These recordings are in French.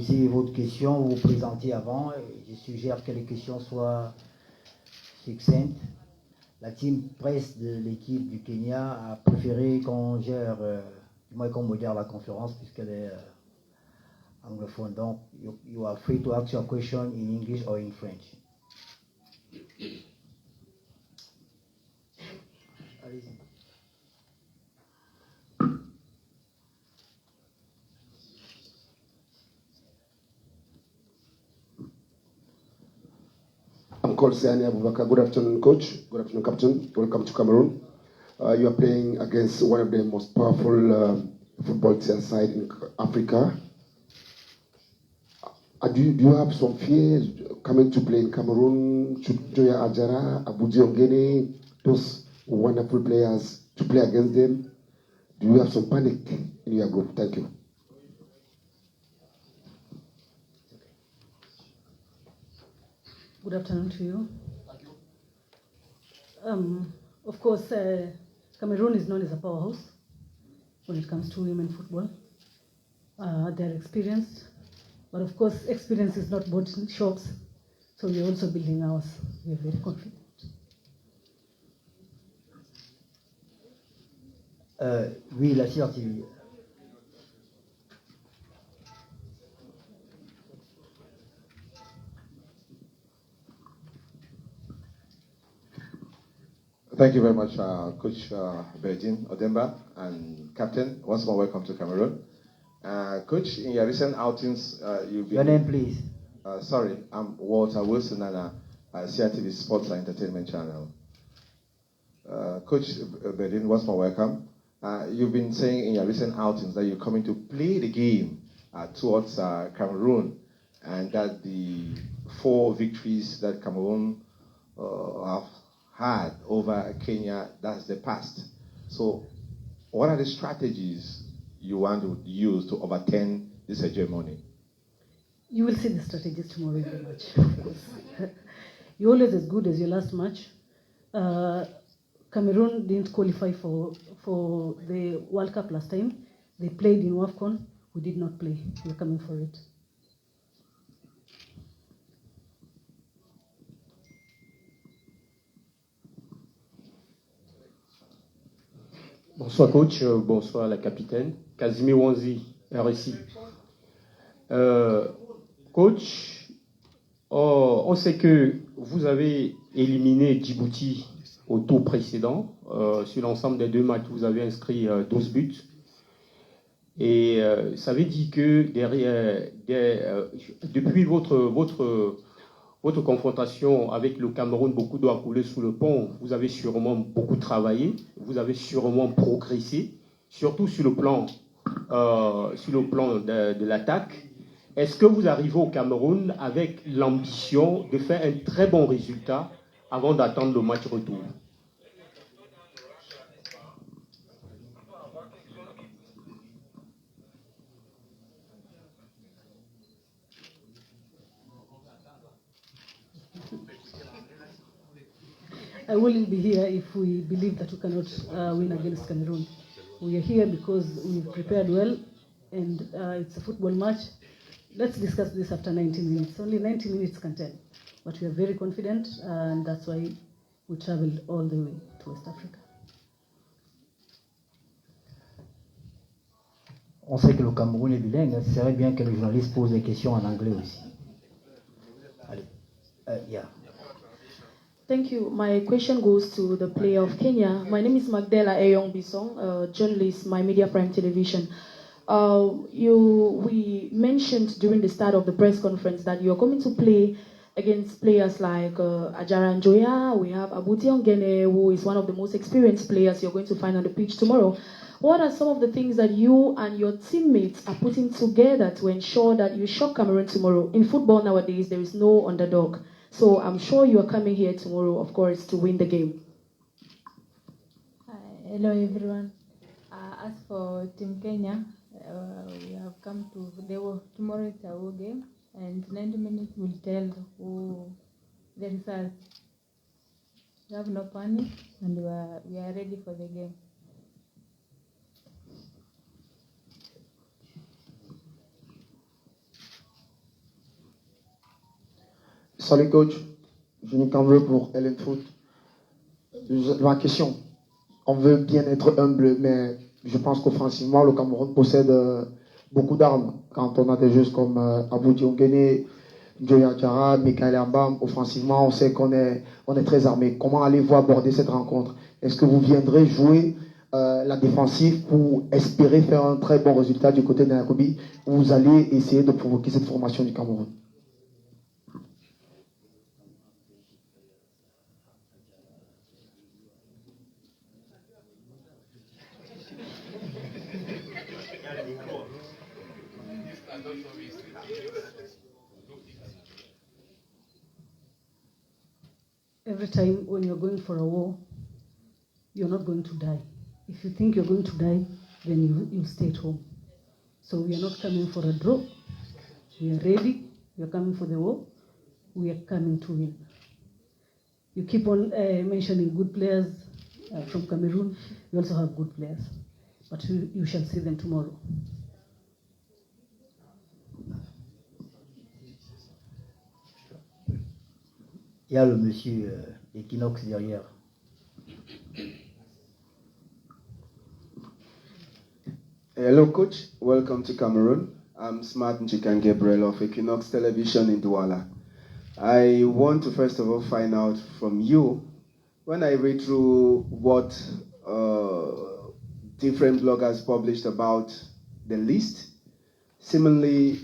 Si votre question, vous vous présentez avant. Je suggère que les questions soient succinctes. La team presse de l'équipe du Kenya a préféré qu'on gère, du moins qu'on modère la conférence puisqu'elle est anglophone. Donc, you are free to ask your question in English or in French. Allez-y. I'm called Sani Abubakar. Good afternoon, coach. Good afternoon, captain. Welcome to Cameroon. You are playing against one of the most powerful football side in Africa. Do you have some fears coming to play in Cameroon? Joya Ajara, Abuji Ongene, those wonderful players, to play against them? Do you have some panic in your group? Thank you. Good afternoon to you. Of course, Cameroon is known as a powerhouse when it comes to women football. They're experienced, but of course, experience is not bought in shops, so we're also building ours. We're very confident. Oui, la CRTV. Thank you very much, Coach Bertin Odemba and Captain. Once more, welcome to Cameroon. Coach, in your recent outings, you've been... Your name, please. Sorry, I'm Walter Wilson and CRTV Sports and Entertainment Channel. Coach Bertin, once more, welcome. You've been saying in your recent outings that you're coming to play the game towards Cameroon, and that the 4 victories that Cameroon have had over Kenya, that's the past. So what are the strategies you want to use to overturn this hegemony? You will see the strategies tomorrow in the match, of course. You're always as good as your last match. Cameroon didn't qualify for the World Cup last time. They played in WAFCON. We did not play. We're coming for it. Bonsoir coach, bonsoir la capitaine. Casimir Wanzi, RSI. Coach, on sait que vous avez éliminé Djibouti au tour précédent. Sur l'ensemble des 2 matchs, vous avez inscrit 12 buts. Et ça veut dire que depuis votre confrontation avec le Cameroun, beaucoup d'eau a coulé sous le pont. Vous avez sûrement beaucoup travaillé, vous avez sûrement progressé, surtout sur le plan de l'attaque. Est-ce que vous arrivez au Cameroun avec l'ambition de faire un très bon résultat avant d'attendre le match retour? I wouldn't be here if we believe that we cannot win against Cameroon. We are here because we've prepared well, and it's a football match. Let's discuss this after 90 minutes. Only 90 minutes can tell. But we are very confident, and that's why we traveled all the way to West Africa. On sait que le Cameroun est bilingue. Ce serait bien que les journalistes posent des questions en anglais aussi. Allez. Yeah. Thank you. My question goes to the player of Kenya. My name is Magdala Eyong Bisong, journalist, My Media Prime Television. We mentioned during the start of the press conference that you're coming to play against players like Ajara Njoya. We have Abuti Ongene, who is one of the most experienced players you're going to find on the pitch tomorrow. What are some of the things that you and your teammates are putting together to ensure that you shock Cameroon tomorrow? In football nowadays, there is no underdog. So I'm sure you are coming here tomorrow, of course, to win the game. Hello, everyone. As for Team Kenya, we have come to tomorrow it's our game, and 90 minutes will tell who the result. We have no panic, and we are ready for the game. Salut coach, Jenny Cambreux pour Ellen Foot. Ma question, on veut bien être humble, mais je pense qu'offensivement, le Cameroun possède beaucoup d'armes. Quand on a des joueurs comme Abou Diongene, Joya Jara, Michael Ambam, offensivement, on sait qu'on est très armé. Comment allez-vous aborder cette rencontre? Est-ce que vous viendrez jouer la défensive pour espérer faire un très bon résultat du côté de Nairobi, ou vous allez essayer de provoquer cette formation du Cameroun? Every time when you're going for a war, you're not going to die. If you think you're going to die, then you stay at home. So we are not coming for a draw. We are ready. We are coming for the war. We are coming to win. You keep on mentioning good players from Cameroon. We also have good players. But you shall see them tomorrow. Il y a le monsieur Equinox derrière. Hello, coach. Welcome to Cameroon. I'm Smart Njikan Gabriel of Equinox Television in Douala. I want to first of all find out from you, when I read through what different bloggers published about the list, seemingly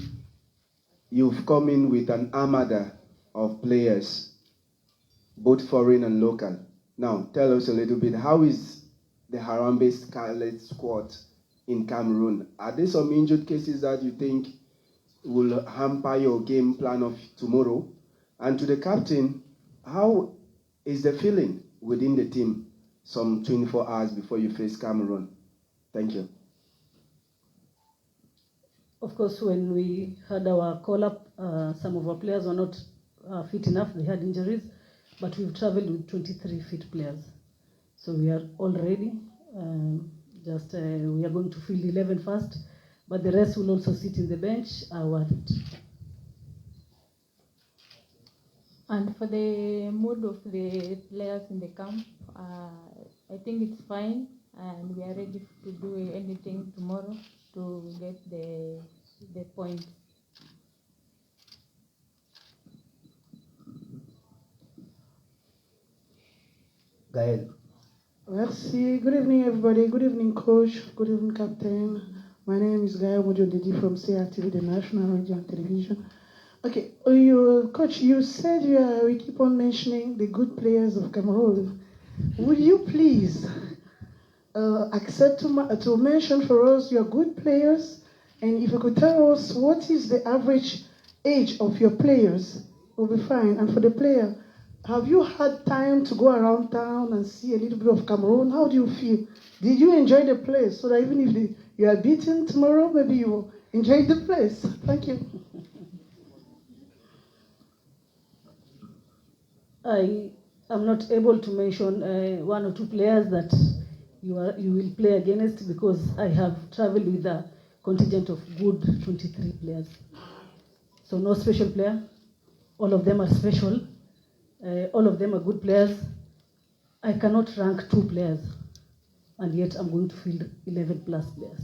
you've come in with an armada of players, both foreign and local. Now, tell us a little bit, how is the Harambee Scarlet squad in Cameroon? Are there some injured cases that you think will hamper your game plan of tomorrow? And to the captain, how is the feeling within the team some 24 hours before you face Cameroon? Thank you. Of course, when we had our call-up, some of our players were not fit enough. They had injuries, but we've traveled with 23 fit players. So we are all ready. We are going to field 11 first, but the rest will also sit in the bench. And for the mood of the players in the camp, I think it's fine, and we are ready to do anything tomorrow to get the point. Gaël. Merci. Good evening, everybody. Good evening, coach. Good evening, captain. My name is Gaël Mojodedi from CRTV, the National Radio and Television. Okay, coach, you said we keep on mentioning the good players of Cameroon. Would you please accept to mention for us your good players? And if you could tell us what is the average age of your players, we'll be fine. And for the player, have you had time to go around town and see a little bit of Cameroon? How do you feel? Did you enjoy the place? So that even if you are beaten tomorrow, maybe you will enjoy the place. Thank you. I am not able to mention one or two players that you will play against, because I have traveled with a contingent of good 23 players. So no special player. All of them are special. All of them are good players. I cannot rank 2 players, and yet I'm going to field 11 plus players.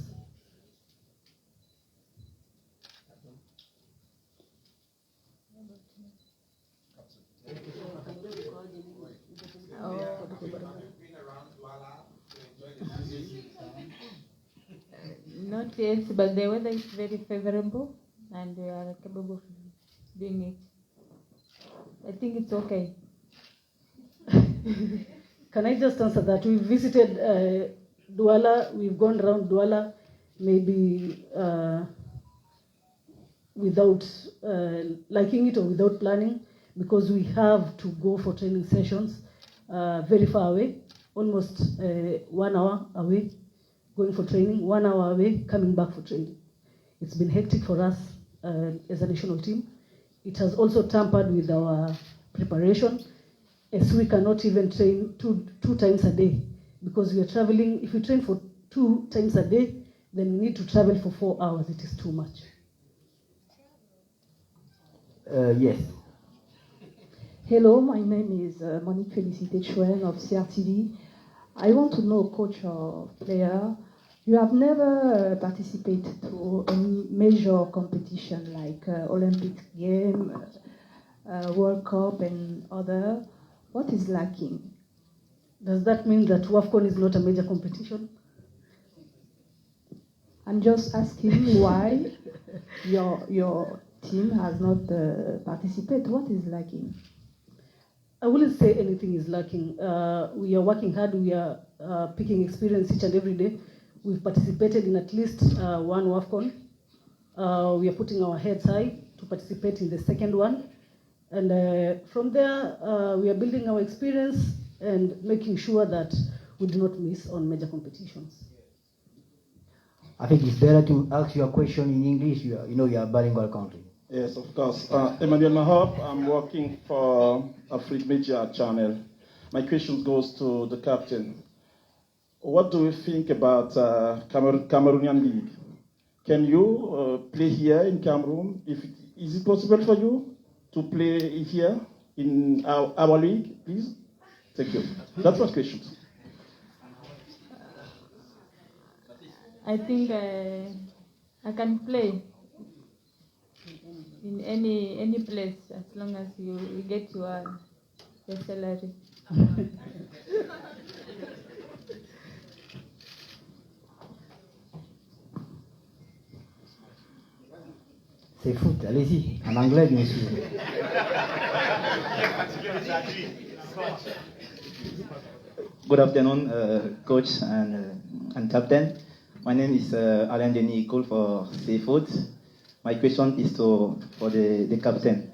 Not yet, but the weather is very favorable, and we are capable of doing it. I think it's okay. Can I just answer that? We visited Douala. We've gone around Douala, maybe without liking it or without planning, because we have to go for training sessions very far away, almost 1 hour away, going for training, 1 hour away, coming back for training. It's been hectic for us as a national team. It has also tampered with our preparation, as we cannot even train two times a day, because we are traveling. If we train for 2 times a day, then we need to travel for 4 hours. It is too much. Yes. Hello, my name is Monique Félicité Chuen of CRTV. I want to know, coach or player, you have never participated to a major competition like Olympic game, World Cup and other. What is lacking? Does that mean that WAFCON is not a major competition? I'm just asking why your team has not participated. What is lacking? I wouldn't say anything is lacking. We are working hard. We are picking experience each and every day. We've participated in at least one WAFCON. We are putting our heads high to participate in the second one. And from there, we are building our experience and making sure that we do not miss on major competitions. I think it's better to ask your question in English. You are a bilingual country. Yes, of course. Emmanuel Mahop, I'm working for Afrique Media Channel. My question goes to the captain. What do you think about Cameroonian League? Can you play here in Cameroon? Is it possible for you to play here in our league, please? Thank you. That's my question. I think I can play in any place as long as you get your salary. C'est foot, allez-y, en anglais bien sûr. Good afternoon, coach and captain. My name is Alain Denis Icole for Seafood. My question is for the captain.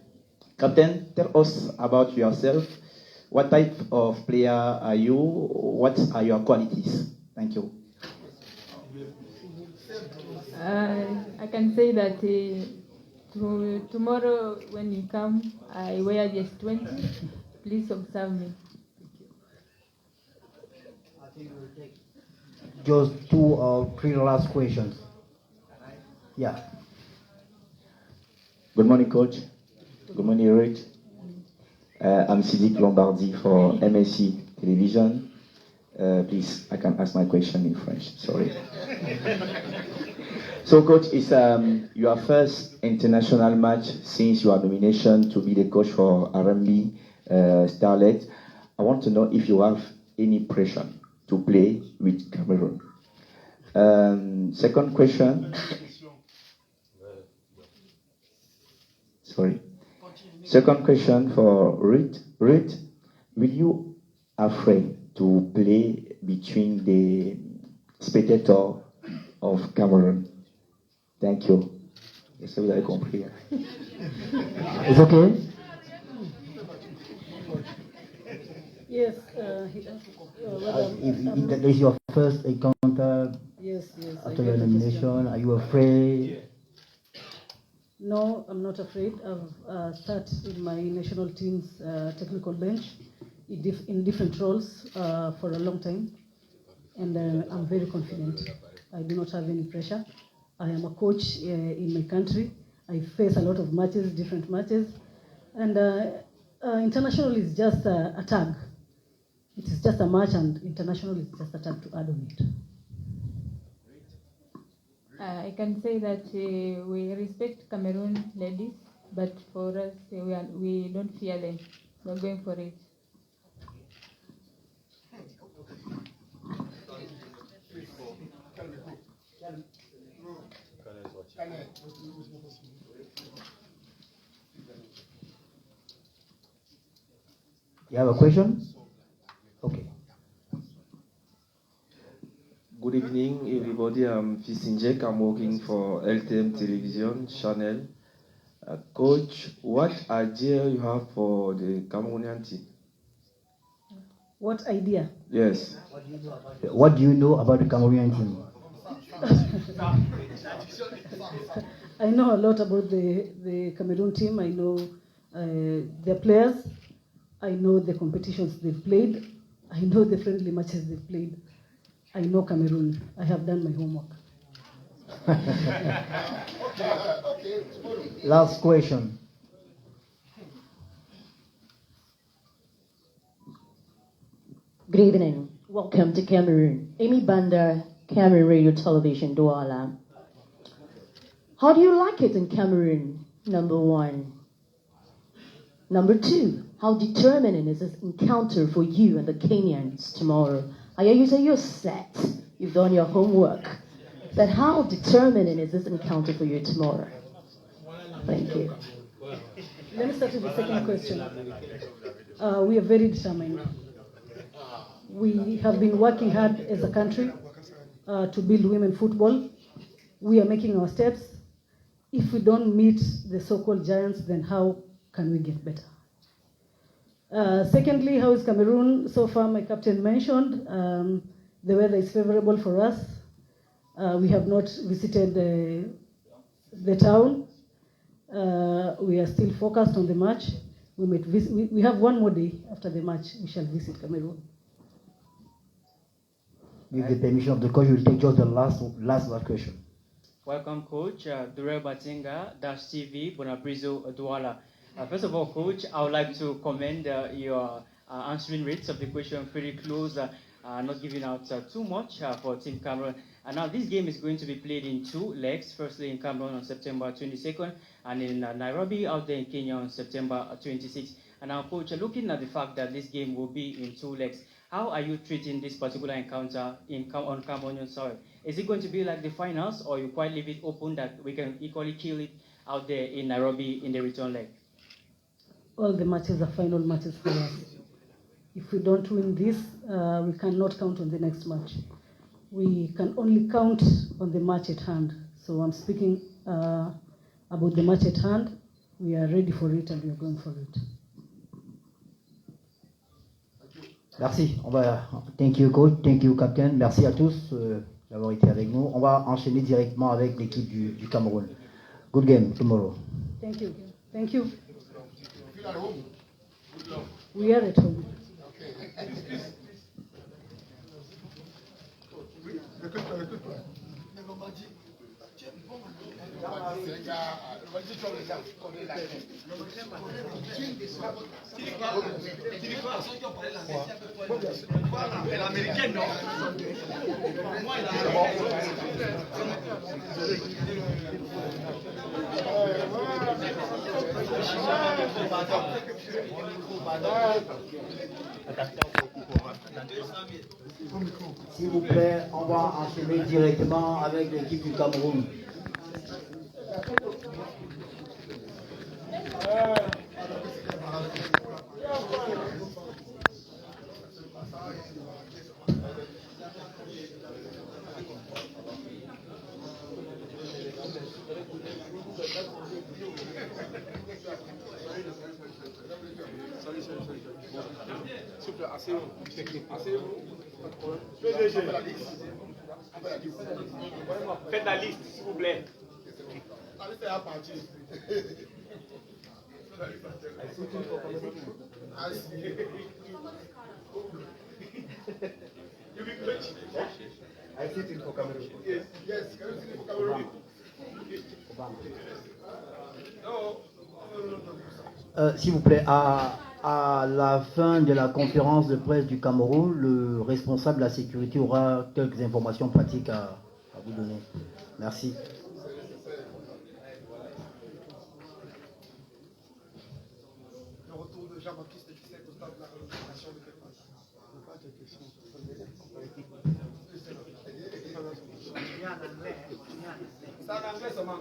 Captain, tell us about yourself. What type of player are you? What are your qualities? Thank you. I can say that tomorrow when you come, I wear just 20. Please observe me. Just 2 or 3 last questions. Yeah. Good morning, coach. Good morning, Eric. I'm Sidic Lombardi for MSC Television. Please, I can ask my question in French. Sorry. So, coach, it's your first international match since your nomination to be the coach for RMB Starlet. I want to know if you have any pressure to play with Cameroon. Second question. Sorry. Second question for Ruth. Ruth, will you afraid to play between the spectator of Cameroon? Thank you. Est-ce que vous avez compris? It's okay. Yes, he asked if that is your first encounter yes, after your nomination, are you afraid? No, I'm not afraid. I've started in my national team's technical bench in different roles for a long time, and I'm very confident. I do not have any pressure. I am a coach in my country. I face a lot of matches, different matches, and international is just a tag. It is just a match, and international is just a tag to add on it. I can say that we respect Cameroon ladies, but for us, we don't fear them. We're going for it. You have a question? Okay. Good evening, everybody. I'm Fisinjek. I'm working for LTM Television Channel. Coach, what idea you have for the Cameroonian team? What idea? Yes. What do you know about the Cameroonian team? I know a lot about the Cameroon team. I know their players. I know the competitions they've played. I know the friendly matches they've played. I know Cameroon. I have done my homework. Last question. Good evening. Welcome to Cameroon. Amy Banda, Cameroon Radio Television, Douala. How do you like it in Cameroon? Number one. Number two, how determining is this encounter for you and the Kenyans tomorrow? I hear you say you're set, you've done your homework. But how determining is this encounter for you tomorrow? Thank you. Let me start with the second question. We are very determined. We have been working hard as a country to build women football. We are making our steps. If we don't meet the so-called giants, then how can we get better? Secondly, how is Cameroon? So far, my captain mentioned the weather is favorable for us. We have not visited the town. We are still focused on the match. We have one more day after the match. We shall visit Cameroon. With the permission of the coach, we'll take just the last question. Welcome, Coach. Durel Batinga, Dash TV, Bonabrizo, Douala. First of all, Coach, I would like to commend your answering rates of the question, very close, not giving out too much for Team Cameroon. And now this game is going to be played in 2 legs, firstly in Cameroon on September 22nd, and in Nairobi out there in Kenya on September 26th. And now, Coach, looking at the fact that this game will be in 2 legs, how are you treating this particular encounter on Cameroonian soil? Is it going to be like the finals, or you quite leave it open that we can equally kill it out there in Nairobi in the return leg? All the matches are final matches for us. If we don't win this, we cannot count on the next match. We can only count on the match at hand. So I'm speaking about the match at hand. We are ready for it and we are going for it. Merci. Thank you, coach. Thank you, captain. Merci à tous d'avoir été avec nous. On va enchaîner directement avec l'équipe du Cameroun. Good game tomorrow. Thank you. Thank you. We are at home. S'il vous plaît, on va enchaîner directement avec l'équipe du Cameroun. Faites la liste, s'il vous plaît. I sit in for Cameroon. Yes, can you sit in for Cameroon? S'il vous plaît, à la fin de la conférence de presse du Cameroun, le responsable de la sécurité aura quelques informations pratiques à vous donner. Merci. Le retour de Jean-Baptiste Gisèle au stade de la représentation de Képas. C'est en anglais seulement.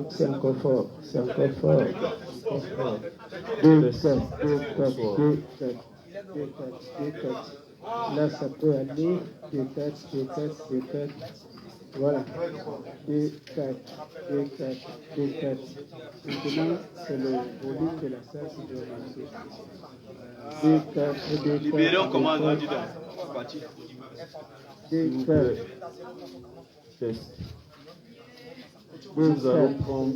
C'est encore fort, c'est encore fort. 2, 7, 2, 7. 2-4. Là, ça peut aller. 2-4. Voilà. 2-4. Maintenant, c'est le volume de la salle qui doit marcher. 2-4. Libérons comment on dit donc. 2-4. Nous allons prendre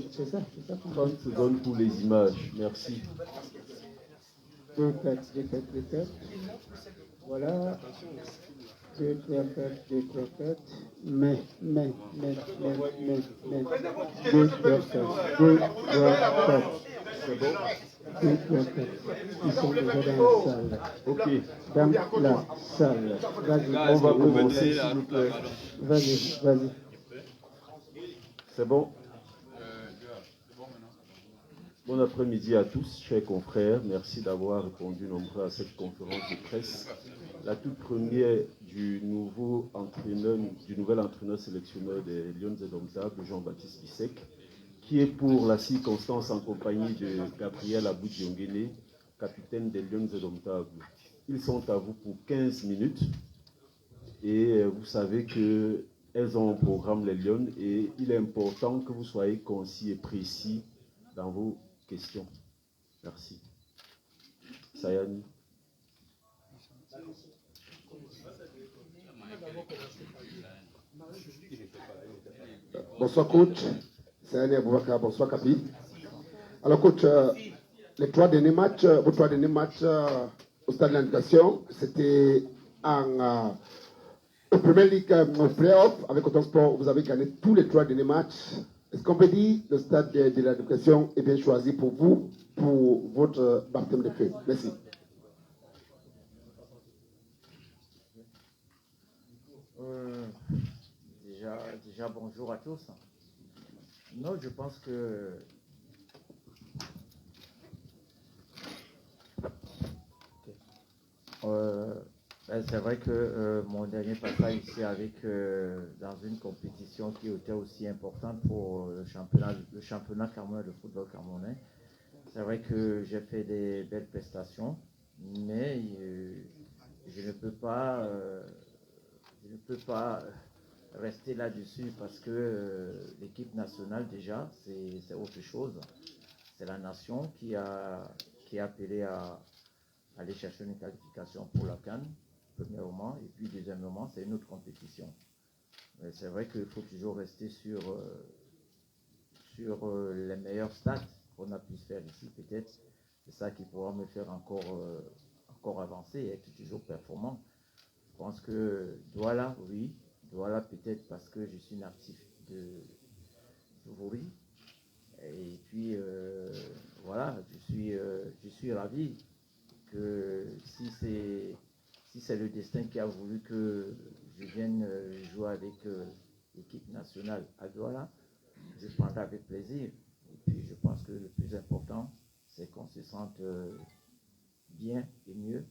30 secondes pour les images. Merci. 2-4. Voilà. 2-3-4. Mais. 2-3-4. C'est bon? 2-3-4. Ils sont déjà dans la salle. Ok. Dans la salle. Vas-y. On va commencer, s'il vous plaît. Vas-y. C'est bon? Bon après-midi à tous, chers confrères. Merci d'avoir répondu nombreux à cette conférence de presse. La toute première du nouvel entraîneur sélectionneur des Lions indomptables, Jean-Baptiste Bissek, qui est pour la circonstance en compagnie de Gabriel Abou-Diongene, capitaine des Lions indomptables. Ils sont à vous pour 15 minutes et vous savez qu'elles ont un programme, les Lions, et il est important que vous soyez concis et précis dans vos questions. Merci. Sayani. Bonsoir coach, Sayani Aboubakar, bonsoir Kapi. Alors coach, vos trois derniers matchs au stade de l'Indication, c'était en Premier League Playoff avec Autosport, vous avez gagné tous les 3 derniers matchs. Est-ce qu'on peut dire que le stade de l'Indication est bien choisi pour vous, pour votre baptême de feu? Merci. Déjà, bonjour à tous. Non, je pense que c'est vrai que mon dernier passage ici dans une compétition qui était aussi importante pour le championnat camerounais, le football camerounais. C'est vrai que j'ai fait des belles prestations, mais je ne peux pas rester là-dessus parce que l'équipe nationale déjà c'est autre chose. C'est la nation qui est appelée à aller chercher une qualification pour la CAN, premièrement, et puis deuxièmement, c'est une autre compétition. Mais c'est vrai qu'il faut toujours rester sur les meilleurs stats qu'on a pu faire ici, peut-être. C'est ça qui pourra me faire encore avancer et être toujours performant. Je pense que Douala, oui, Douala peut-être parce que je suis natif de Vouri. Et puis, voilà, je suis ravi que si c'est le destin qui a voulu que je vienne jouer avec l'équipe nationale à Douala, je prendrai avec plaisir. Et puis je pense que le plus important, c'est qu'on se sente bien et mieux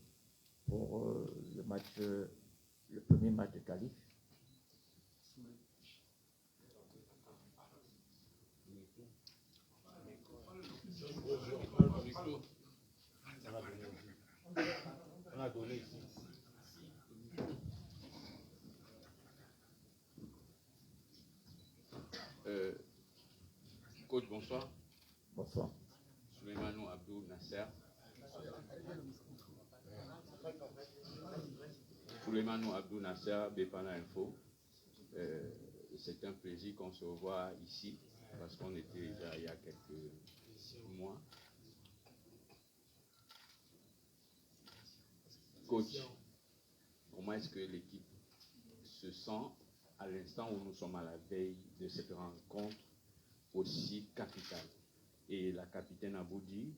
pour le premier match de qualif. Coach, bonsoir. Bonsoir. Souleymane Abdou Nasser. Souleymane Abdou Nasser, Bepana Info. C'est un plaisir qu'on se revoie ici parce qu'on était déjà il y a quelques mois. Coach, comment est-ce que l'équipe se sent à l'instant où nous sommes à la veille de cette rencontre aussi capitale? Et la capitaine Aboudi,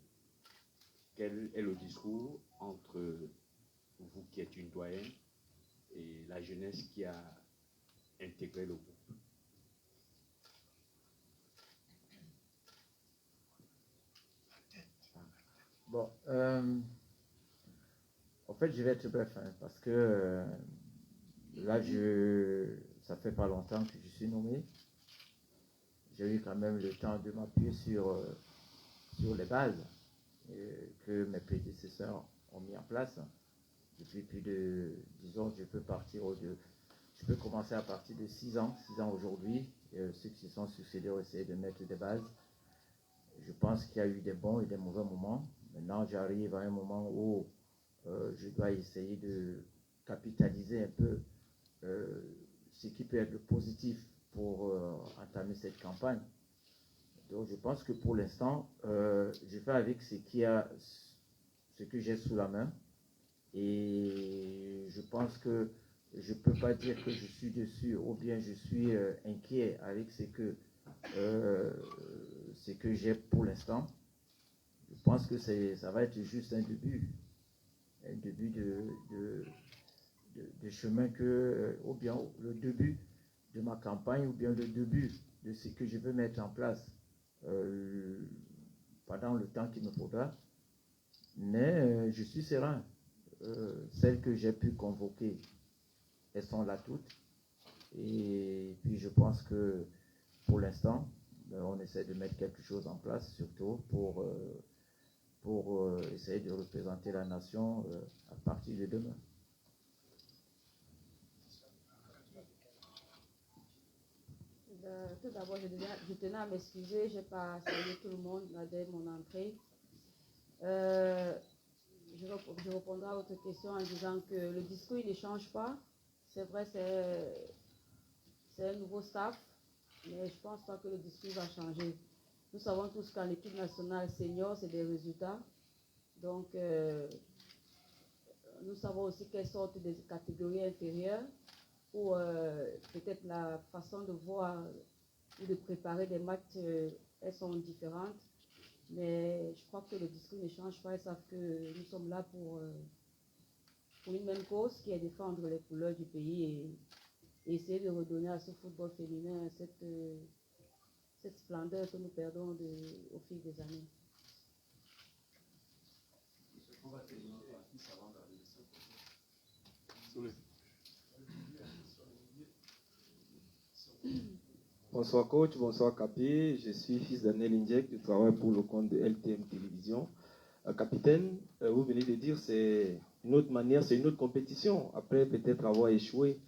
quel est le discours entre vous qui êtes une doyenne et la jeunesse qui a intégré le groupe? Bon, en fait, je vais être bref, hein, parce que là, ça fait pas longtemps que je suis nommé. J'ai eu quand même le temps de m'appuyer sur les bases que mes prédécesseurs ont mis en place. depuis plus de, disons, je peux commencer à partir de 6 ans aujourd'hui. Ceux qui se sont succédés ont essayé de mettre des bases. Je pense qu'il y a eu des bons et des mauvais moments. Maintenant, j'arrive à un moment où je dois essayer de capitaliser un peu ce qui peut être positif pour entamer cette campagne. Donc, je pense que pour l'instant, je fais avec ce que j'ai sous la main. Et je pense que je ne peux pas dire que je suis dessus ou bien je suis inquiet avec ce que j'ai pour l'instant. Je pense que ça va être juste un début de chemin ou bien le début de ma campagne, ou bien le début de ce que je veux mettre en place pendant le temps qu'il me faudra. Mais je suis serein. Celles que j'ai pu convoquer, elles sont là toutes. Et puis je pense que pour l'instant, on essaie de mettre quelque chose en place, surtout pour essayer de représenter la nation à partir de demain. Tout d'abord, je tenais à m'excuser, je n'ai pas salué tout le monde dès mon entrée. Je répondrai à votre question en disant que le discours il ne change pas. C'est vrai, c'est un nouveau staff, mais je ne pense pas que le discours va changer. Nous savons tous qu'en équipe nationale senior, c'est des résultats. Donc, nous savons aussi quelles sortent des catégories inférieures où peut-être la façon de voir ou de préparer des matchs, elles sont différentes. Mais je crois que le discours ne change pas. Ils savent que nous sommes là pour une même cause, qui est défendre les couleurs du pays et essayer de redonner à ce football féminin cette splendeur que nous perdons au fil des années. Bonsoir coach, bonsoir Capé. Je suis fils d'Anel Indjek, je travaille pour le compte de LTM Télévision. Capitaine, vous venez de dire c'est une autre manière, c'est une autre compétition. Après peut-être avoir échoué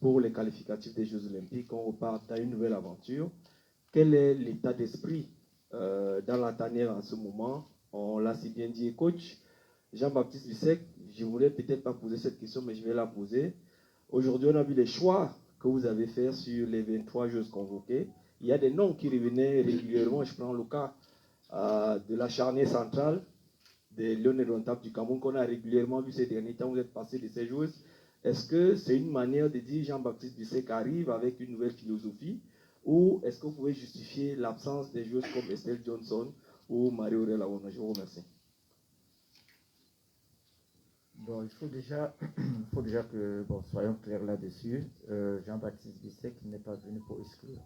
pour les qualificatifs des Jeux Olympiques, on repart à une nouvelle aventure. Quel est l'état d'esprit dans la tanière en ce moment? On l'a si bien dit, coach. Jean-Baptiste Bissek, je ne voulais peut-être pas poser cette question, mais je vais la poser. Aujourd'hui, on a vu les choix que vous avez fait sur les 23 joueurs convoqués. Il y a des noms qui revenaient régulièrement. Je prends le cas de la charnière centrale des Lionel Rontap du Cameroun qu'on a régulièrement vu ces derniers temps. Vous êtes passé de ces joueuses. Est-ce que c'est une manière de dire Jean-Baptiste Bissek arrive avec une nouvelle philosophie, ou est-ce que vous pouvez justifier l'absence des joueuses comme Estelle Johnson ou Marie-Aurèle Awona? Je vous remercie. Bon, il faut déjà que, soyons clairs là-dessus. Jean-Baptiste Bissek n'est pas venu pour exclure.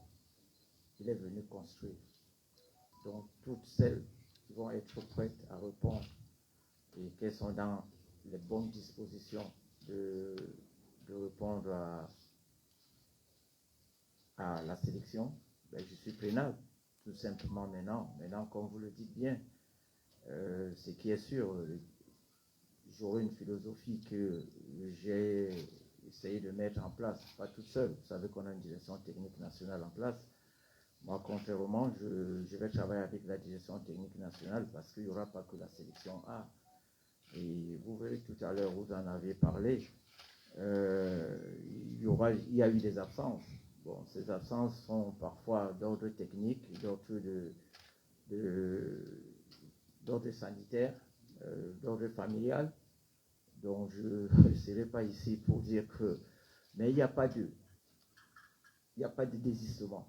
Il est venu construire. Donc, toutes celles qui vont être prêtes à répondre et qu'elles sont dans les bonnes dispositions de répondre à la sélection, je suis prenable, tout simplement maintenant. Maintenant, comme vous le dites bien, ce qui est sûr, j'aurai une philosophie que j'ai essayé de mettre en place, pas toute seule. Vous savez qu'on a une direction technique nationale en place. Moi, contrairement, je vais travailler avec la direction technique nationale parce qu'il n'y aura pas que la sélection A. Et vous verrez tout à l'heure, vous en avez parlé, il y a eu des absences. Bon, ces absences sont parfois d'ordre technique, d'ordre sanitaire, d'ordre familial. Donc je ne serai pas ici pour dire que... Mais il n'y a pas de désistement.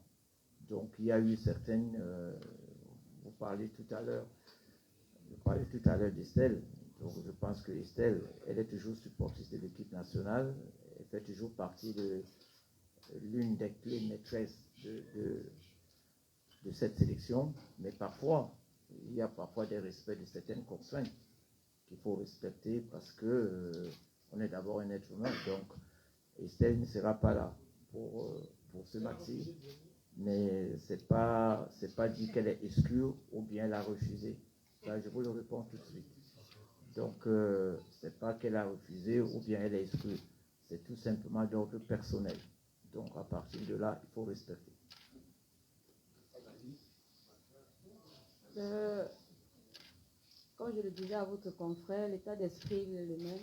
Donc il y a eu certaines... vous parlez tout à l'heure d'Estelle. Donc je pense que Estelle, elle est toujours supportrice de l'équipe nationale. Elle fait toujours partie de l'une des clés maîtresses de cette sélection. Mais parfois, il y a parfois des respects de certaines contraintes qu'il faut respecter parce que on est d'abord un être humain. Donc Estelle ne sera pas là pour ce match-ci. Mais c'est pas dit qu'elle est exclue ou bien elle a refusé. Ça, je vous le réponds tout de suite. Donc, c'est pas qu'elle a refusé ou bien elle est exclue. C'est tout simplement d'ordre personnel. Donc, à partir de là, il faut respecter. Comme je le disais à votre confrère, l'état d'esprit est le même.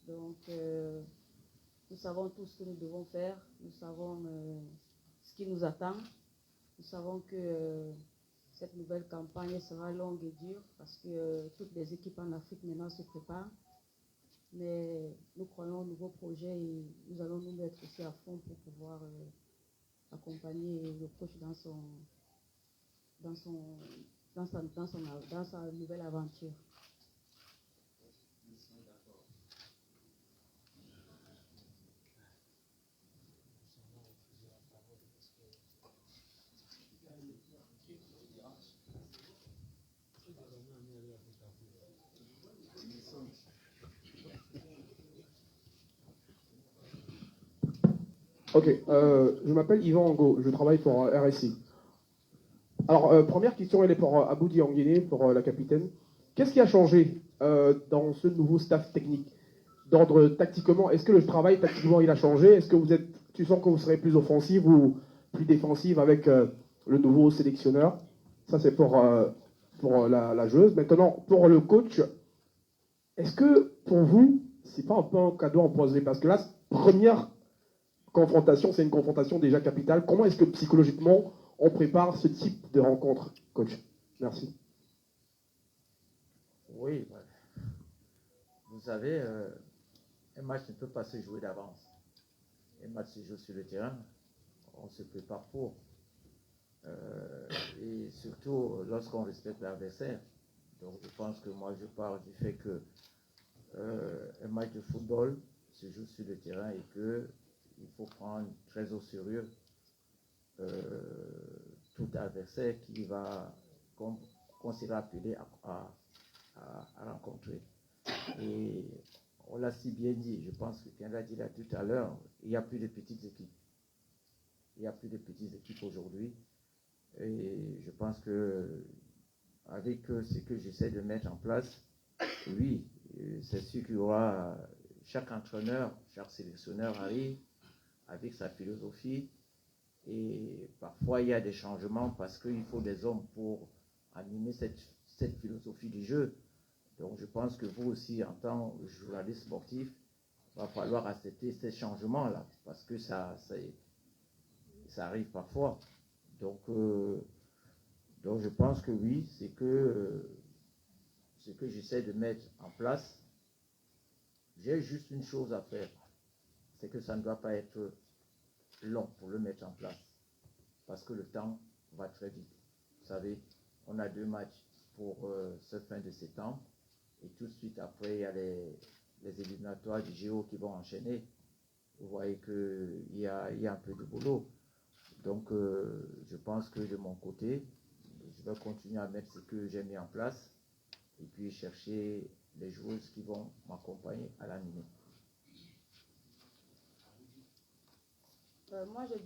Donc, nous savons tout ce que nous devons faire. Nous savons ce qui nous attend. Nous savons que cette nouvelle campagne sera longue et dure parce que toutes les équipes en Afrique maintenant se préparent. Mais nous croyons au nouveau projet et nous allons nous mettre aussi à fond pour pouvoir accompagner le coach dans sa nouvelle aventure. Ok, je m'appelle Yvan Ango, je travaille pour RSI. Alors, première question, elle est pour Aboudi Anguéné, pour la capitaine. Qu'est-ce qui a changé dans ce nouveau staff technique d'ordre tactiquement? Est-ce que le travail tactiquement il a changé? Est-ce que tu sens que vous serez plus offensive ou plus défensive avec le nouveau sélectionneur? Ça c'est pour la joueuse. Maintenant, pour le coach, est-ce que pour vous, c'est pas un peu un cadeau empoisonné? Parce que là, première confrontation, c'est une confrontation déjà capitale. Comment est-ce que psychologiquement on prépare ce type de rencontre, coach? Merci. Oui, vous savez, un match ne peut pas se jouer d'avance. Un match se joue sur le terrain, on se prépare pour. Et surtout lorsqu'on respecte l'adversaire. Donc je pense que moi je parle du fait que un match de football se joue sur le terrain et qu'il faut prendre très au sérieux tout adversaire qu'on sera appelé à rencontrer. Et on l'a si bien dit, je pense que quelqu'un l'a dit là tout à l'heure, il n'y a plus de petites équipes. Il n'y a plus de petites équipes aujourd'hui. Et je pense que avec ce que j'essaie de mettre en place, oui, c'est sûr qu'il y aura chaque entraîneur, chaque sélectionneur arrive avec sa philosophie. Et parfois, il y a des changements parce qu'il faut des hommes pour animer cette philosophie du jeu. Donc, je pense que vous aussi, en tant que journaliste sportif, il va falloir accepter ces changements-là parce que ça arrive parfois. Donc, je pense que oui, c'est que ce que j'essaie de mettre en place, j'ai juste une chose à faire, c'est que ça ne doit pas être long pour le mettre en place, parce que le temps va très vite. Vous savez, on a 2 matchs pour ce fin de septembre, et tout de suite après, il y a les éliminatoires du JO qui vont enchaîner. Vous voyez qu'il y a un peu de boulot. Donc, je pense que de mon côté, je vais continuer à mettre ce que j'ai mis en place, et puis chercher les joueuses qui vont m'accompagner à l'animer. Moi, je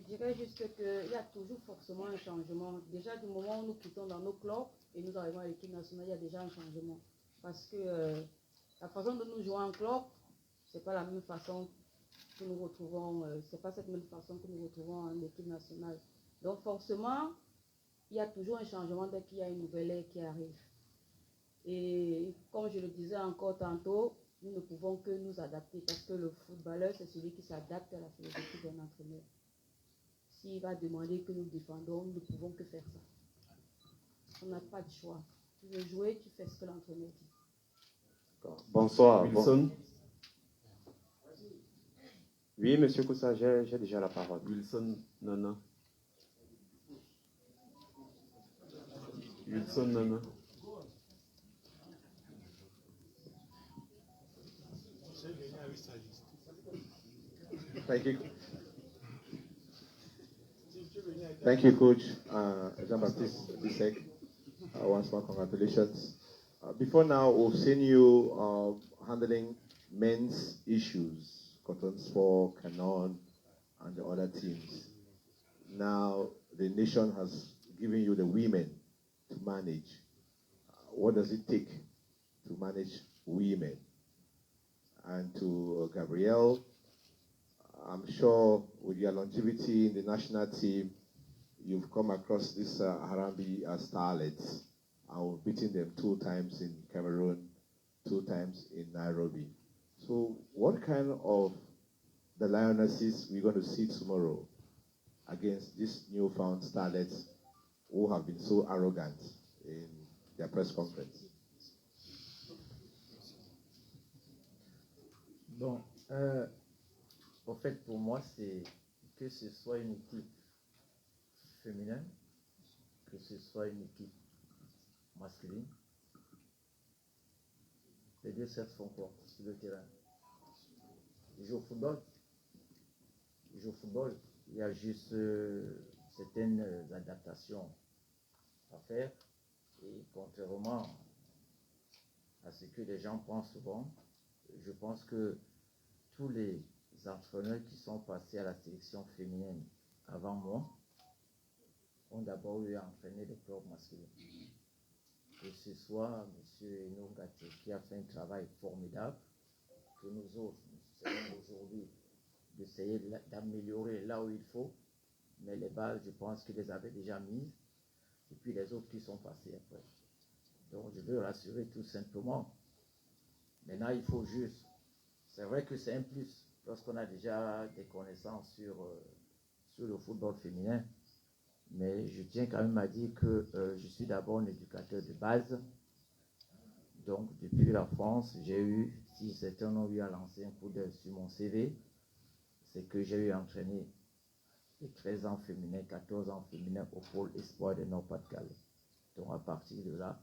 dirais juste qu'il y a toujours forcément un changement. Déjà, du moment où nous quittons dans nos clubs et nous arrivons à l'équipe nationale, il y a déjà un changement. Parce que la façon dont nous jouons en club, c'est pas la même façon que nous retrouvons, c'est pas cette même façon que nous retrouvons en équipe nationale. Donc, forcément, il y a toujours un changement dès qu'il y a une nouvelle ère qui arrive. Et comme je le disais encore tantôt, nous ne pouvons que nous adapter parce que le footballeur, c'est celui qui s'adapte à la philosophie d'un entraîneur. S'il va demander que nous défendons, nous ne pouvons que faire ça. On n'a pas de choix. Tu veux jouer, tu fais ce que l'entraîneur dit. Bonsoir. Wilson. Oui, monsieur Koussa, j'ai déjà la parole. Wilson Nana. Wilson Nana. Thank you, Coach Jean-Baptiste Bissek. Once more, congratulations. Before now, we've seen you handling men's issues, Cotton Sport, Canon, and the other teams. Now, the nation has given you the women to manage. What does it take to manage women. And to Gabrielle, I'm sure with your longevity in the national team, you've come across this Harambee starlets, and beating them 2 times in Cameroon, 2 times in Nairobi. So what kind of the lionesses we're going to see tomorrow against these newfound starlets who have been so arrogant in their press conference? Bon, en fait, pour moi, c'est que ce soit une équipe féminine, que ce soit une équipe masculine, les deux sexes font quoi sur le terrain? Ils jouent au football. Ils jouent au football. Il y a juste certaines adaptations à faire. Et contrairement à ce que les gens pensent souvent, je pense que tous les entraîneurs qui sont passés à la sélection féminine avant moi ont d'abord eu à entraîner les clubs masculins. Que ce soit M. Eno Gatti qui a fait un travail formidable, que nous autres, nous essayons aujourd'hui d'essayer d'améliorer là où il faut, mais les bases, je pense qu'ils les avaient déjà mises, et puis les autres qui sont passés après. Donc je veux rassurer tout simplement. Maintenant, il faut juste, c'est vrai que c'est un plus, lorsqu'on a déjà des connaissances sur le football féminin, mais je tiens quand même à dire que je suis d'abord un éducateur de base. Donc, depuis la France, j'ai eu, si certains ont eu à lancer un coup d'œil sur mon CV, c'est que j'ai eu à entraîner les 13 ans féminins, 14 ans féminins au pôle espoir de Nord-Pas-de-Calais. Donc, à partir de là,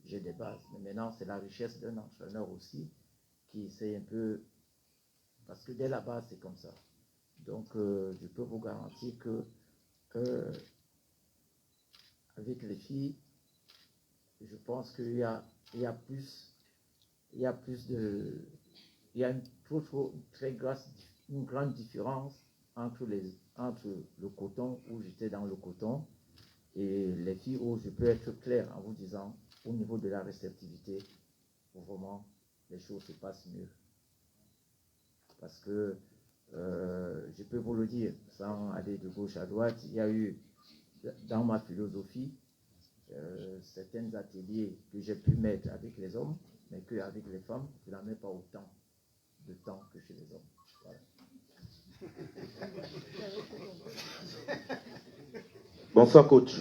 j'ai des bases. Mais maintenant, c'est la richesse d'un entraîneur aussi qui essaie un peu, parce que dès la base, c'est comme ça. Donc, je peux vous garantir que avec les filles, je pense qu'il y a une grande différence entre le coton où j'étais dans le coton et les filles où je peux être clair en vous disant au niveau de la réceptivité, vraiment les choses se passent mieux. Parce que je peux vous le dire, sans aller de gauche à droite, il y a eu dans ma philosophie certains ateliers que j'ai pu mettre avec les hommes, mais qu'avec les femmes, je n'en mets pas autant de temps que chez les hommes. Voilà. Bonsoir, coach.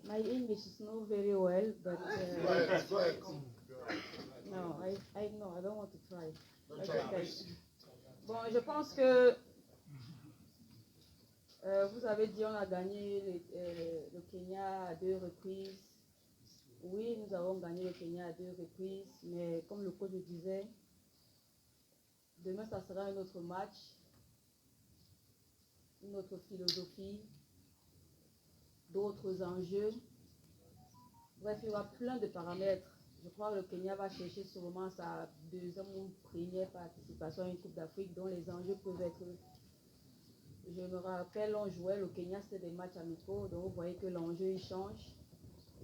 My English is not very well, but no, I know, I don't want to try. Okay. Bon, je pense que vous avez dit on a gagné le Kenya à 2 reprises. Oui, nous avons gagné le Kenya à 2 reprises, mais comme le coach le disait, demain ça sera un autre match, une autre philosophie, d'autres enjeux. Bref, il y aura plein de paramètres. Je crois que le Kenya va chercher sûrement sa 2e ou 1re participation à une Coupe d'Afrique dont les enjeux peuvent être... Je me rappelle, on jouait le Kenya, c'était des matchs amicaux, donc vous voyez que l'enjeu il change.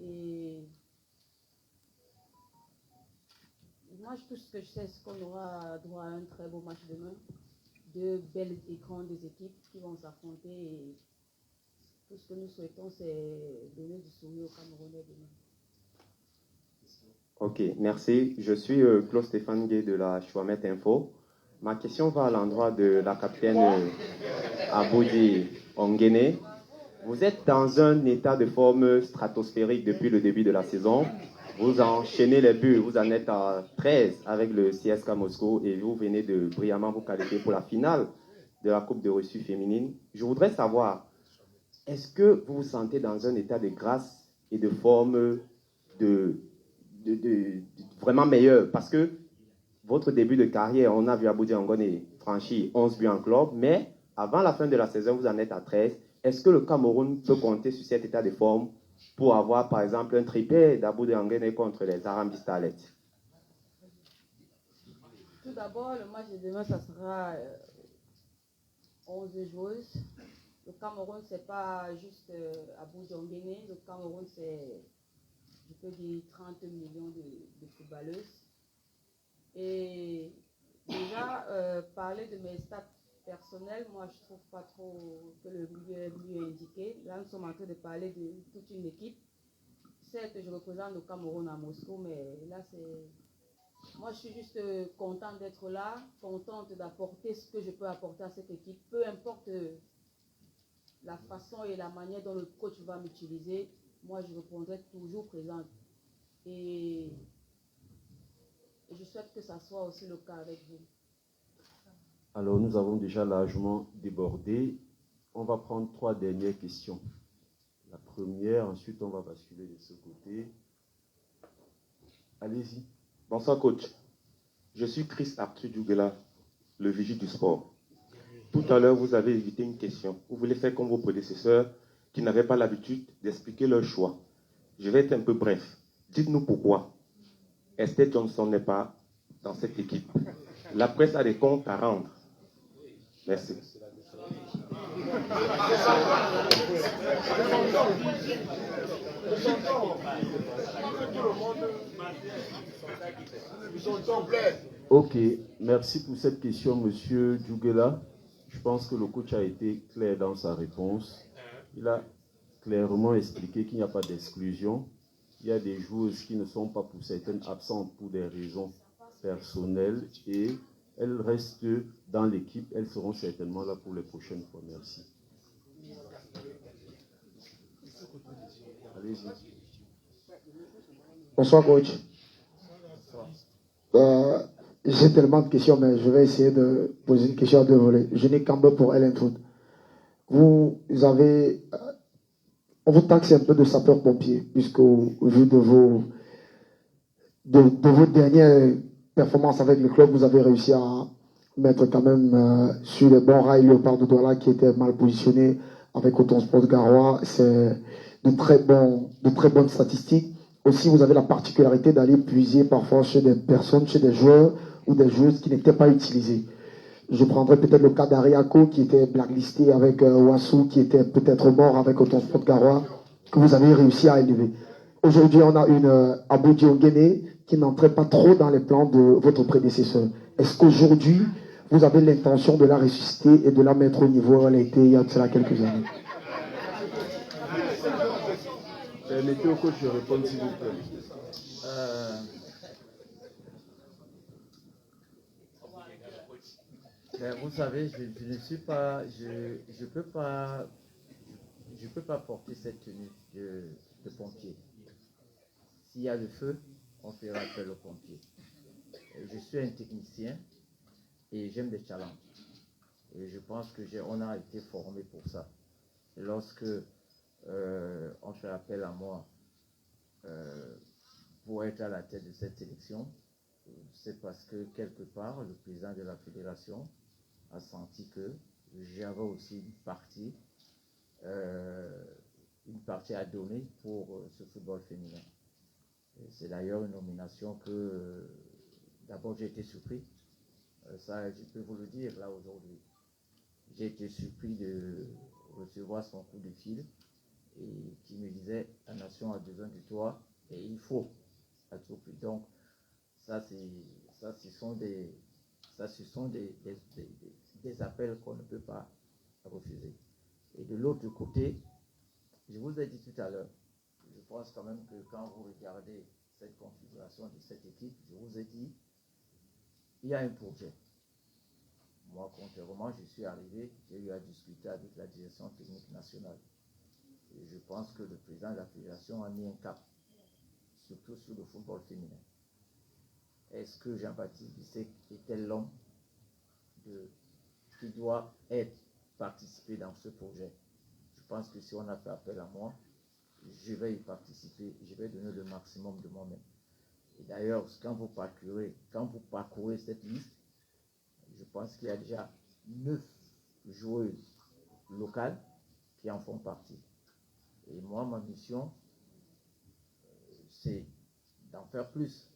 Et moi, tout ce que je sais, c'est qu'on aura droit à un très beau match demain. 2 belles et grandes équipes qui vont s'affronter. Et tout ce que nous souhaitons, c'est donner du sourire aux Camerounais demain. Ok, merci. Je suis Claude Stéphane Gay de la Chouamet Info. Ma question va à l'endroit de la capitaine Aboudi Ongene. Vous êtes dans un état de forme stratosphérique depuis le début de la saison. Vous enchaînez les buts, vous en êtes à 13 avec le CSKA Moscou et vous venez de brillamment vous qualifier pour la finale de la Coupe de Russie féminine. Je voudrais savoir, est-ce que vous vous sentez dans un état de grâce et de forme vraiment meilleur? Parce que votre début de carrière, on a vu Aboudi Ongene franchir 11 buts en club, mais avant la fin de la saison, vous en êtes à 13. Est-ce que le Cameroun peut compter sur cet état de forme pour avoir, par exemple, un triplé d'Aboudi Ongene contre les Harambee Starlets? Tout d'abord, le match de demain, ça sera 11 joueuses. Le Cameroun, ce n'est pas juste Aboudi Ongene. Le Cameroun, c'est je peux dire 30 millions de footballeuses. Et déjà, parler de mes stats personnels, moi je ne trouve pas trop que le milieu est mieux indiqué. Là, nous sommes en train de parler de toute une équipe. Certes, je représente le Cameroun à Moscou, mais là, c'est... Moi, je suis juste contente d'être là, contente d'apporter ce que je peux apporter à cette équipe. Peu importe la façon et la manière dont le coach va m'utiliser, moi, je répondrai toujours présente. Et je souhaite que ça soit aussi le cas avec vous. Alors, nous avons déjà largement débordé. On va prendre 3 dernières questions. La première, ensuite, on va basculer de ce côté. Allez-y. Bonsoir, coach. Je suis Chris Arthur Djougela, le vigile du sport. Tout à l'heure, vous avez évité une question. Vous voulez faire comme vos prédécesseurs qui n'avaient pas l'habitude d'expliquer leur choix. Je vais être un peu bref. Dites-nous pourquoi Esther Johnson n'est pas dans cette équipe. La presse a des comptes à rendre. Merci. Ok, merci pour cette question, monsieur Djougela. Je pense que le coach a été clair dans sa réponse. Il a clairement expliqué qu'il n'y a pas d'exclusion. Il y a des joueuses qui ne sont pas pour certaines absentes pour des raisons personnelles et elles restent dans l'équipe. Elles seront certainement là pour les prochaines fois. Merci. Allez-y. Bonsoir, coach. J'ai tellement de questions, mais je vais essayer de poser une question à 2 volets. Je n'ai qu'un mot pour Ellen Foot. Vous avez... on vous taxe un peu de sapeur-pompier, puisque au vu de vos dernières performances avec le club, vous avez réussi à mettre quand même sur les bons rails Léopard de Douala qui était mal positionné avec Auton Sport Garoua. C'est de très bonnes statistiques. Aussi, vous avez la particularité d'aller puiser parfois chez des personnes, chez des joueurs ou des joueuses qui n'étaient pas utilisés. Je prendrais peut-être le cas d'Ariako qui était blacklisté avec Wassou, qui était peut-être mort avec Auton Sport Garoua, que vous avez réussi à élever. Aujourd'hui, on a une Aboudi Ongene qui n'entrait pas trop dans les plans de votre prédécesseur. Est-ce qu'aujourd'hui, vous avez l'intention de la ressusciter et de la mettre au niveau où elle a été il y a de cela quelques années? Permettez au coach de répondre, s'il vous plaît. Ben, vous savez, je ne suis pas, je peux pas porter cette tenue de pompier. S'il y a le feu, on fera appel aux pompiers. Je suis un technicien et j'aime des challenges. Et je pense que on a été formé pour ça. Et lorsque on fait appel à moi pour être à la tête de cette sélection, c'est parce que quelque part, le président de la fédération a senti que j'avais aussi une partie à donner pour ce football féminin. C'est d'ailleurs une nomination que d'abord j'ai été surpris, ça je peux vous le dire là aujourd'hui. J'ai été surpris de recevoir son coup de fil et qui me disait la nation a besoin de toi et il faut à tout prix. Donc ce sont des appels qu'on ne peut pas refuser. Et de l'autre côté, je vous ai dit tout à l'heure, je pense quand même que quand vous regardez cette configuration de cette équipe, je vous ai dit, il y a un projet. Moi, contrairement, je suis arrivé, j'ai eu à discuter avec la direction technique nationale. Et je pense que le président de la fédération a mis un cap, surtout sur le football féminin. Est-ce que Jean-Baptiste Bissek était l'homme qui doit participer dans ce projet? Je pense que si on a fait appel à moi, je vais y participer, je vais donner le maximum de moi-même. Et d'ailleurs, quand vous parcourez cette liste, je pense qu'il y a déjà 9 joueuses locales qui en font partie. Et moi, ma mission, c'est d'en faire plus.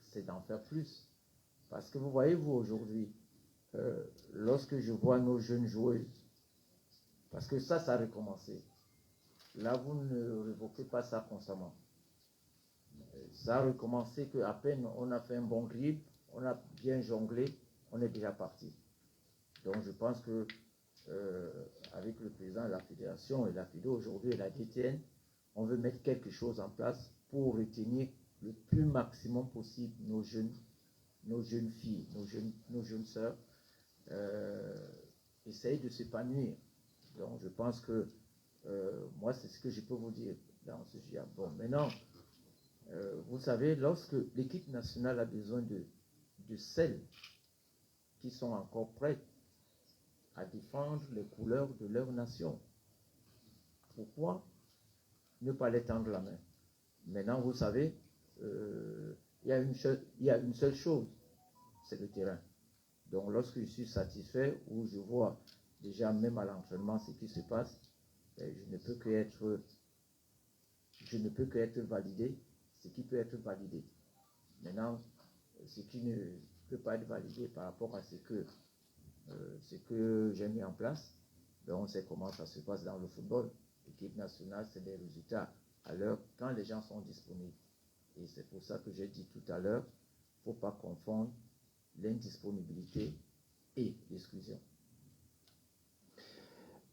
C'est d'en faire plus. Parce que vous voyez, vous, aujourd'hui, lorsque je vois nos jeunes joueuses, parce que ça a recommencé. Là, vous ne révoquez pas ça constamment. ça a recommencé qu'à peine on a fait un bon dribble, on a bien jonglé, on est déjà parti. Donc je pense que avec le président de la fédération et la FIDO aujourd'hui et la DTN, on veut mettre quelque chose en place pour retenir le plus maximum possible nos jeunes filles, nos jeunes sœurs, essayer de s'épanouir. Donc je pense que moi c'est ce que je peux vous dire dans ce sujet. Bon, maintenant, vous savez, lorsque l'équipe nationale a besoin de celles qui sont encore prêtes à défendre les couleurs de leur nation, pourquoi ne pas les tendre la main? Maintenant, vous savez, il y a une seule chose, c'est le terrain. Donc, lorsque je suis satisfait, ou je vois déjà même à l'entraînement ce qui se passe, je ne peux que être validé, ce qui peut être validé. Maintenant, ce qui ne peut pas être validé par rapport à ce que j'ai mis en place, on sait comment ça se passe dans le football. L'équipe nationale, c'est des résultats à l'heure quand les gens sont disponibles. Et c'est pour ça que j'ai dit tout à l'heure, il ne faut pas confondre l'indisponibilité et l'exclusion.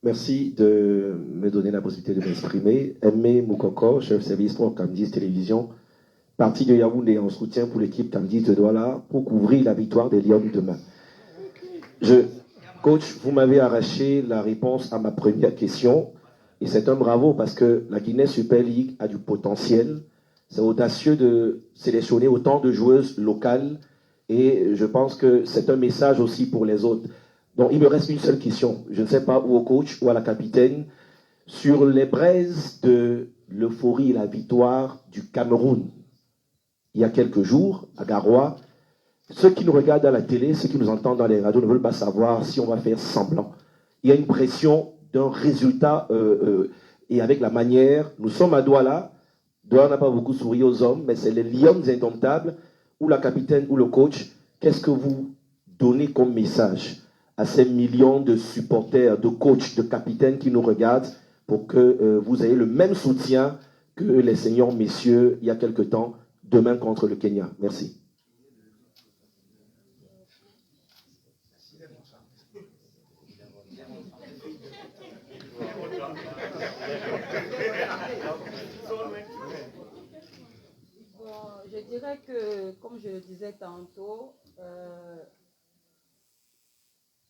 Merci de me donner la possibilité de m'exprimer. Aimé Moukoko, chef service pour Camdis Télévision, parti de Yaoundé en soutien pour l'équipe Camdis de Douala pour couvrir la victoire des Lions demain. Coach, vous m'avez arraché la réponse à ma première question et c'est un bravo parce que la Guinée Super League a du potentiel. C'est audacieux de sélectionner autant de joueuses locales et je pense que c'est un message aussi pour les autres. Donc, il me reste une seule question. Je ne sais pas où au coach ou à la capitaine. Sur les braises de l'euphorie et la victoire du Cameroun, il y a quelques jours, à Garoua, ceux qui nous regardent à la télé, ceux qui nous entendent dans les radios ne veulent pas savoir si on va faire semblant. Il y a une pression d'un résultat et avec la manière. Nous sommes à Douala. Douala n'a pas beaucoup souri aux hommes, mais c'est les Lions indomptables ou la capitaine ou le coach. Qu'est-ce que vous donnez comme message à ces millions de supporters, de coachs, de capitaines qui nous regardent pour que vous ayez le même soutien que les seniors messieurs il y a quelque temps, demain contre le Kenya? Merci. Bon, je dirais que, comme je le disais tantôt,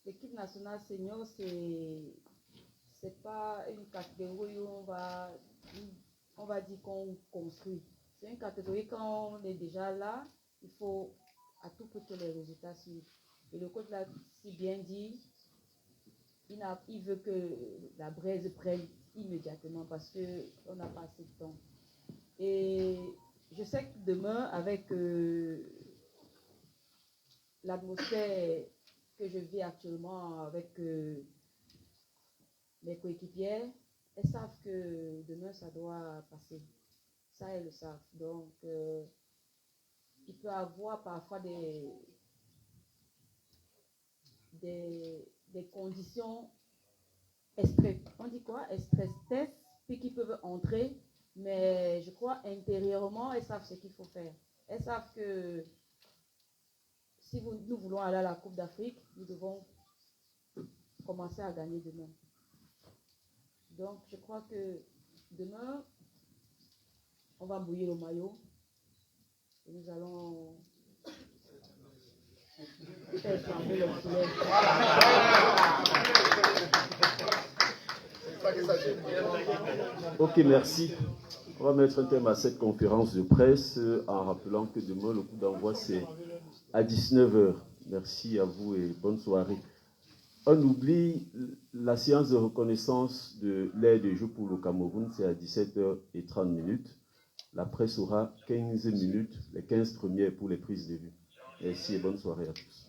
l'équipe nationale senior, c'est pas une catégorie où on va dire qu'on construit. C'est une catégorie quand on est déjà là, il faut à tout prix que les résultats suivent. Et le coach l'a si bien dit, il veut que la braise prenne immédiatement parce qu'on n'a pas assez de temps. Et je sais que demain, avec l'atmosphère que je vis actuellement avec mes coéquipières, elles savent que demain ça doit passer. Ça, elles le savent. Donc, il peut y avoir parfois des conditions on dit quoi? Stress test, puis qui peuvent entrer, mais je crois intérieurement, elles savent ce qu'il faut faire. Elles savent que si nous voulons aller à la Coupe d'Afrique, nous devons commencer à gagner demain. Donc, je crois que demain, on va mouiller le maillot et nous allons faire flamber le soleil. Ok, merci. On va mettre un thème à cette conférence de presse en rappelant que demain, le coup d'envoi, c'est à 19h. Merci à vous et bonne soirée. On oublie la séance de reconnaissance de l'aide de jeu pour le Cameroun, c'est à 17h30. La presse aura 15 minutes, les 15 premières pour les prises de vue. Merci et bonne soirée à tous.